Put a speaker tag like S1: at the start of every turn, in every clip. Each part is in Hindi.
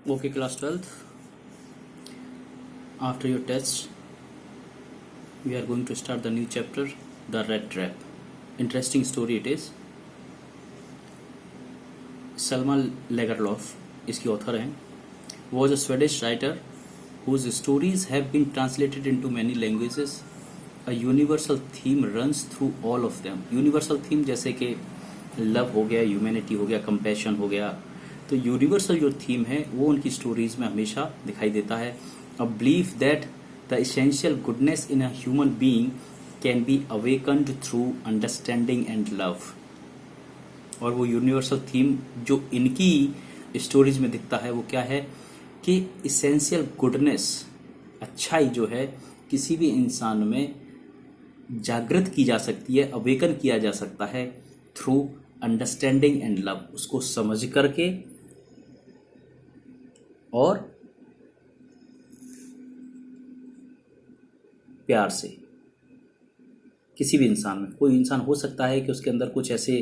S1: Okay, class 12th. After your test, we are going to start the new chapter, The Red Trap. Interesting story it is. Selma Lagerlöf, इसकी author हैं, was a Swedish writer whose stories have been translated into many languages. A universal theme runs through all of them. Universal theme जैसे कि लव हो गया, ह्यूमैनिटी हो गया, कंपैशन हो गया, तो यूनिवर्सल जो थीम है वो उनकी स्टोरीज में हमेशा दिखाई देता है. A belief that the essential goodness in a human being can be awakened through understanding and love. और वो यूनिवर्सल थीम जो इनकी स्टोरीज में दिखता है वो क्या है कि इसेंशियल गुडनेस, अच्छाई जो है किसी भी इंसान में जागृत की जा सकती है, अवेकन किया जा सकता है थ्रू अंडरस्टैंडिंग एंड लव. उसको समझ करके और प्यार से. किसी भी इंसान में, कोई इंसान हो सकता है कि उसके अंदर कुछ ऐसे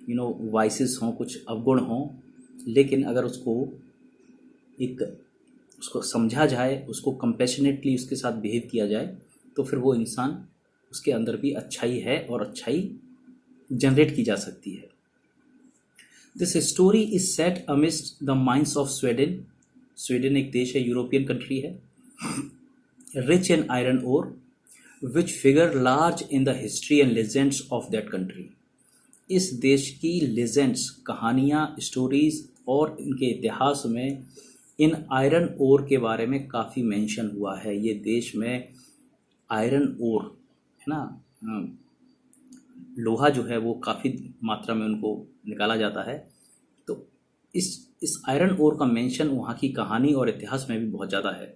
S1: वाइसेस हों, कुछ अवगुण हों, लेकिन अगर उसको समझा जाए, उसको कंपैशनेटली उसके साथ बिहेव किया जाए, तो फिर वो इंसान, उसके अंदर भी अच्छाई है और अच्छाई जनरेट की जा सकती है. This story is set amidst the minds of Sweden. Sweden एक देश है, यूरोपियन कंट्री है, rich in iron ore, which figure large in the history and legends of that country. इस देश की लेजेंड्स, कहानियाँ, स्टोरीज और इनके इतिहास में इन आयरन ओर के बारे में काफ़ी मेंशन हुआ है. ये देश में आयरन ओर है ना, लोहा जो है वो काफ़ी मात्रा में उनको निकाला जाता है. तो इस आयरन ओर का मेंशन वहाँ की कहानी और इतिहास में भी बहुत ज़्यादा है.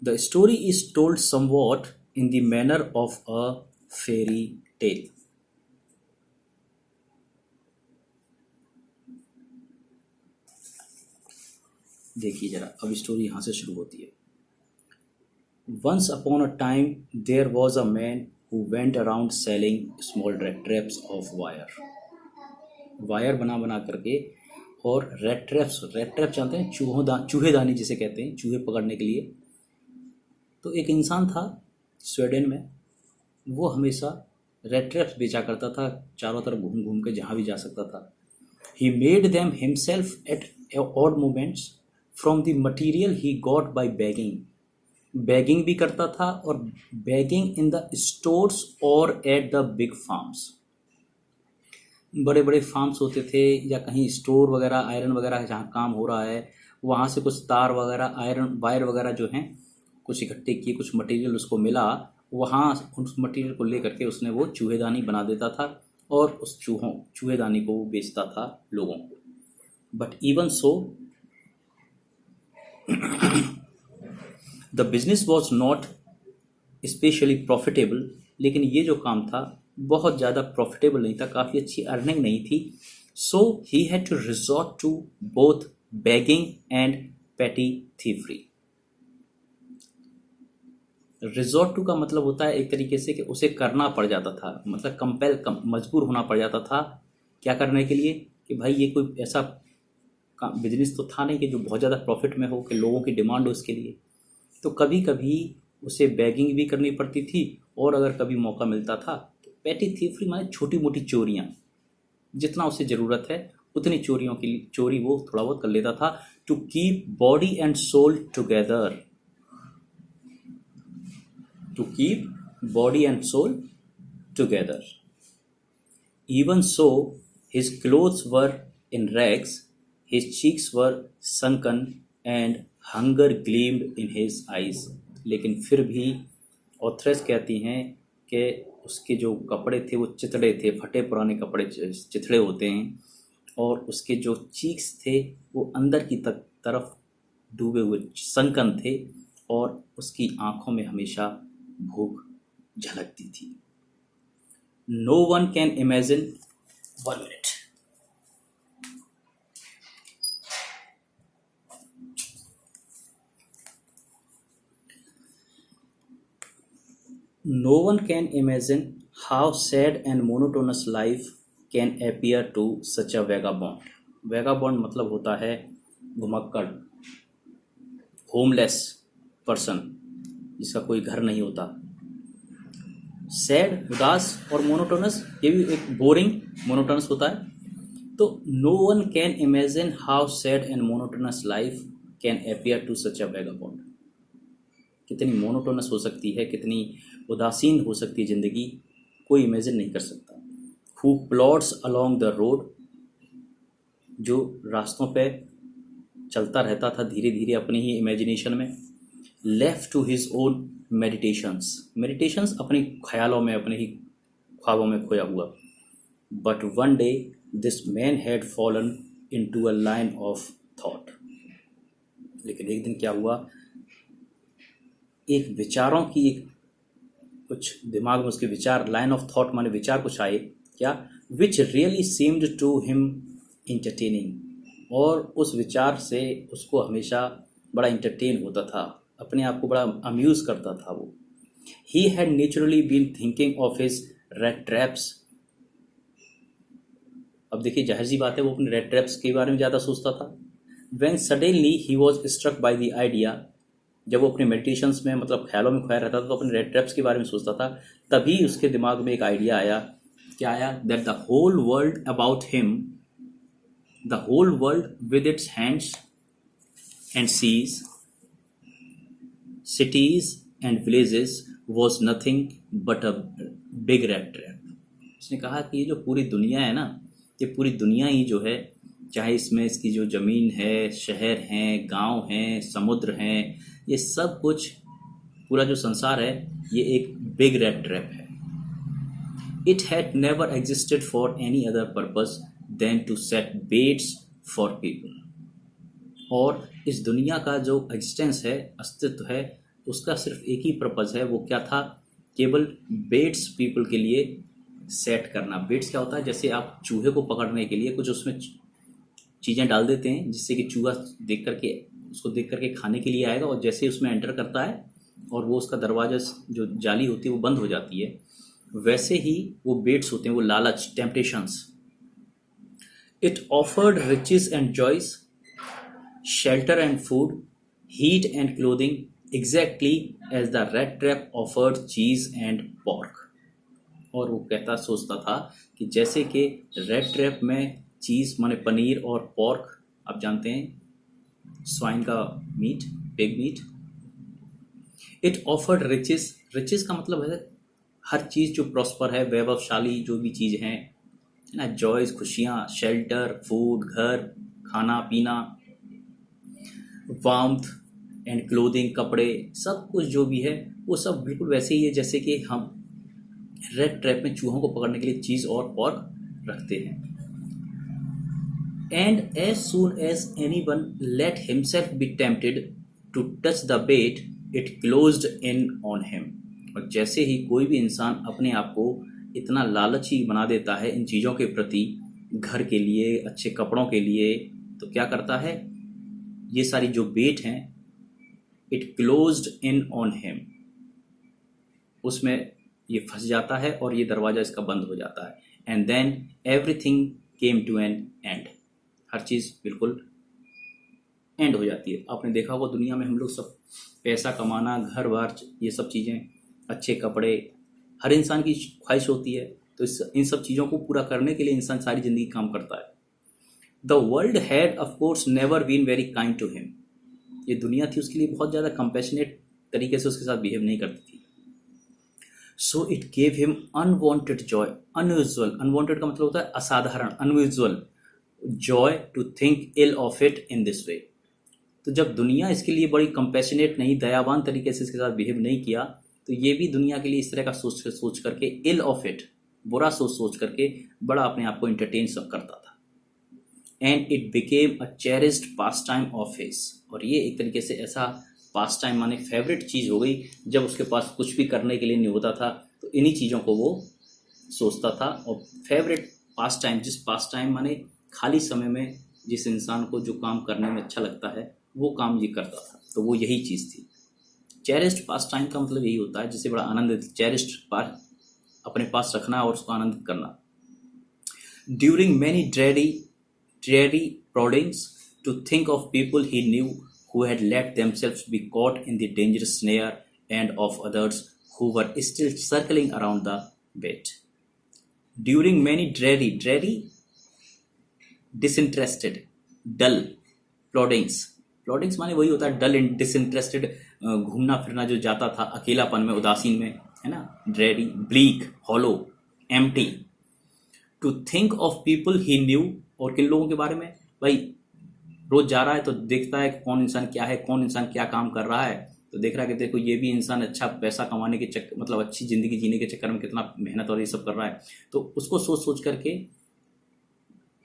S1: The story is told somewhat in the manner of a fairy tale. देखिए जरा, अब स्टोरी यहाँ से शुरू होती है. Once upon a time there was a man who went around selling small red traps of wire. Wire बना बना करके, और रेड ट्रैप जानते हैं, चूहेदानी जिसे कहते हैं, चूहे पकड़ने के लिए. तो एक इंसान था स्वीडन में, वो हमेशा रेड ट्रैप्स बेचा करता था, चारों तरफ घूम घूम के जहाँ भी जा सकता था. He made them himself at odd moments from the material he got by begging भी करता था, और बैगिंग इन द स्टोर्स और एट द बिग फार्म्स. बड़े बड़े फार्म्स होते थे या कहीं स्टोर वगैरह, आयरन वगैरह जहाँ काम हो रहा है, वहाँ से कुछ तार वगैरह, आयरन वायर वगैरह जो हैं कुछ इकट्ठे किए, कुछ मटेरियल उसको मिला, वहाँ उस मटेरियल को लेकर के उसने वो चूहेदानी बना देता था और उस चूहेदानी को वो बेचता था लोगों को. But even so the business was not specially profitable. लेकिन ये जो काम था बहुत ज़्यादा प्रॉफिटेबल नहीं था, काफ़ी अच्छी अर्निंग नहीं थी. So he had to resort to both begging and petty thievery. Resort to का मतलब होता है एक तरीके से कि उसे करना पड़ जाता था, मतलब मजबूर होना पड़ जाता था. क्या करने के लिए? कि भाई ये कोई ऐसा बिजनेस तो था नहीं कि जो बहुत ज़्यादा प्रॉफिट में हो, कि लोगों की डिमांड हो इसके लिए. तो कभी कभी उसे बैगिंग भी करनी पड़ती थी, और अगर कभी मौका मिलता था तो पेटी थीवरी माने छोटी मोटी चोरियाँ, जितना उसे ज़रूरत है उतनी चोरी वो थोड़ा बहुत कर लेता था. To keep body and soul together. To keep body and soul together. Even so his clothes were in rags, his cheeks were sunken and hunger gleamed in his eyes. लेकिन फिर भी ऑथरेस कहती हैं कि उसके जो कपड़े थे वो चिथड़े थे, फटे पुराने कपड़े चिथड़े होते हैं, और उसके जो चीक्स थे वो अंदर की तरफ डूबे हुए संकन थे, और उसकी आंखों में हमेशा भूख झलकती थी. No one can imagine. 1 minute. No one can imagine how sad and monotonous life can appear to such a vagabond. Vagabond मतलब होता है घुमक्कड़, होमलेस पर्सन जिसका कोई घर नहीं होता, सैड उदास और मोनोटोनस, ये भी एक बोरिंग मोनोटोनस होता है। तो no one can imagine how sad and monotonous life can appear to such a vagabond. कितनी मोनोटोनस हो सकती है, कितनी उदासीन हो सकती है ज़िंदगी, कोई इमेजिन नहीं कर सकता। Who plods along the road, जो रास्तों पे चलता रहता था धीरे धीरे अपनी ही इमेजिनेशन में। Left to his own meditations अपने ख्यालों में, अपने ही ख्वाबों में खोया हुआ। But one day this man had fallen into a line of thought. लेकिन एक दिन क्या हुआ, एक विचारों की एक कुछ दिमाग में उसके विचार, लाइन ऑफ थॉट माने विचार कुछ आए, क्या, which really seemed to him entertaining, और उस विचार से उसको हमेशा बड़ा इंटरटेन होता था, अपने आप को बड़ा अम्यूज़ करता था वो। He had naturally been thinking of his red traps. अब देखिए जाहिर सी बात है वो अपने रेड ट्रैप्स के बारे में ज़्यादा सोचता था। When suddenly he was struck by the idea, जब वो अपने मेडिटेशंस में मतलब ख्यालों में खोया रहता था तो अपने रेड ट्रैप्स के बारे में सोचता था, तभी उसके दिमाग में एक आइडिया आया। क्या आया? That the whole world about him, the whole world with its hands and seas, cities and villages was nothing but a big rat trap। उसने कहा कि ये जो पूरी दुनिया है ना, ये पूरी दुनिया ही जो है, चाहे इसमें इसकी जो ज़मीन है, शहर हैं, गांव हैं, समुद्र हैं, ये सब कुछ, पूरा जो संसार है, ये एक बिग रैट ट्रैप है। It had never existed for any other purpose than to set baits for people. और इस दुनिया का जो एग्जिस्टेंस है, अस्तित्व है, उसका सिर्फ एक ही पर्पज़ है, वो क्या था, केवल बेट्स पीपल के लिए सेट करना। बेट्स क्या होता है, जैसे आप चूहे को पकड़ने के लिए कुछ उसमें चीज़ें डाल देते हैं जिससे कि चूहा देख करके उसको देख करके खाने के लिए आएगा, और जैसे उसमें एंटर करता है और वो उसका दरवाज़ा जो जाली होती है वो बंद हो जाती है, वैसे ही वो बेट्स होते हैं, वो लालच, temptations. It offered riches and joys, shelter and food, heat and clothing, exactly as the rat trap offered cheese and pork। और वो कहता सोचता था कि जैसे कि रेड ट्रैप में चीज़ माने पनीर और पोर्क, आप जानते हैं स्वाइन का मीट, pig meat. It offered riches, riches का मतलब है हर चीज़ जो प्रॉस्पर है, वैभवशाली जो भी चीज़ है ना, जॉयज खुशियाँ, शेल्टर, फूड, घर, खाना पीना, वार्मथ एंड क्लोथिंग, कपड़े, सब कुछ जो भी है वो सब बिल्कुल वैसे ही है जैसे कि हम रेड ट्रैप में चूहों को पकड़ने के लिए चीज़ और पोर्क रखते हैं। And as soon as anyone let himself be tempted to touch the bait, it closed in on him. और जैसे ही कोई भी इंसान अपने आप को इतना लालची बना देता है इन चीज़ों के प्रति, घर के लिए, अच्छे कपड़ों के लिए, तो क्या करता है, ये सारी जो बेट हैं, it closed in on him, उसमें ये फंस जाता है और ये दरवाज़ा इसका बंद हो जाता है। And then everything came to an end, हर चीज़ बिल्कुल एंड हो जाती है। आपने देखा होगा दुनिया में हम लोग सब पैसा कमाना, घर बार, ये सब चीज़ें, अच्छे कपड़े, हर इंसान की ख्वाहिश होती है। तो इन सब चीज़ों को पूरा करने के लिए इंसान सारी ज़िंदगी काम करता है। The world had of course never been very kind to him. ये दुनिया थी उसके लिए बहुत ज़्यादा कंपैशनेट तरीके से उसके साथ बिहेव नहीं करती थी। So it gave him unwanted joy, unusual, unwanted का मतलब होता है असाधारण, unusual joy to think ill of it in this way. तो जब दुनिया इसके लिए बड़ी कंपैशनेट नहीं, दयावान तरीके से इसके साथ बिहेव नहीं किया, तो ये भी दुनिया के लिए इस तरह का सोच करके, इल ऑफ इट, बुरा सोच करके बड़ा अपने आप को इंटरटेन सब करता था। And it became a cherished pass time of his, और ये एक तरीके से ऐसा पास टाइम माने फेवरेट चीज़ हो गई। जब उसके पास कुछ भी करने के लिए नहीं होता था तो इन्हीं चीज़ों को वो सोचता था। और फेवरेट पास टाइम, जिस पास टाइम माने खाली समय में जिस इंसान को जो काम करने में अच्छा लगता है वो काम ये करता था, तो वो यही चीज़ थी। चेरिस्ड पास टाइम का मतलब यही होता है जिसे बड़ा आनंद, चेरिस्ड पास अपने पास रखना और उसको आनंदित करना। During many dreary proddings, to think of people he knew who had let themselves be caught in the dangerous snare, and of others who were still circling around the bait. During many dreary, disinterested, dull प्लॉडिंग्स माने वही होता है डल एंड डिसइंटरेस्टेड, घूमना फिरना जो जाता था अकेलापन में, उदासीन में, है ना, dreary, bleak, hollow, empty. To think of people he knew, और किन लोगों के बारे में? भाई रोज जा रहा है तो देखता है कौन इंसान क्या है, कौन इंसान क्या काम कर रहा है, तो देख रहा है कि देखो ये भी इंसान अच्छा पैसा कमाने के चक्कर, मतलब अच्छी जिंदगी जीने के चक्कर में कितना मेहनत और ये सब कर रहा है. तो उसको सोच सोच करके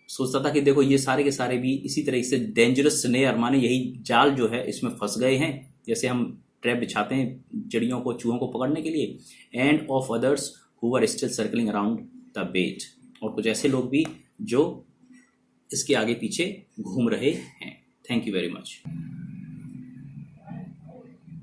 S1: सोचता था कि देखो ये सारे के सारे भी इसी तरह से डेंजरस स्नेयर, माने यही जाल जो है इसमें फंस गए हैं, जैसे हम ट्रैप बिछाते हैं चिड़ियों को, चूहों को पकड़ने के लिए. And of others who were still circling around the bait, और कुछ ऐसे लोग भी जो इसके आगे पीछे घूम रहे हैं. Thank you very much.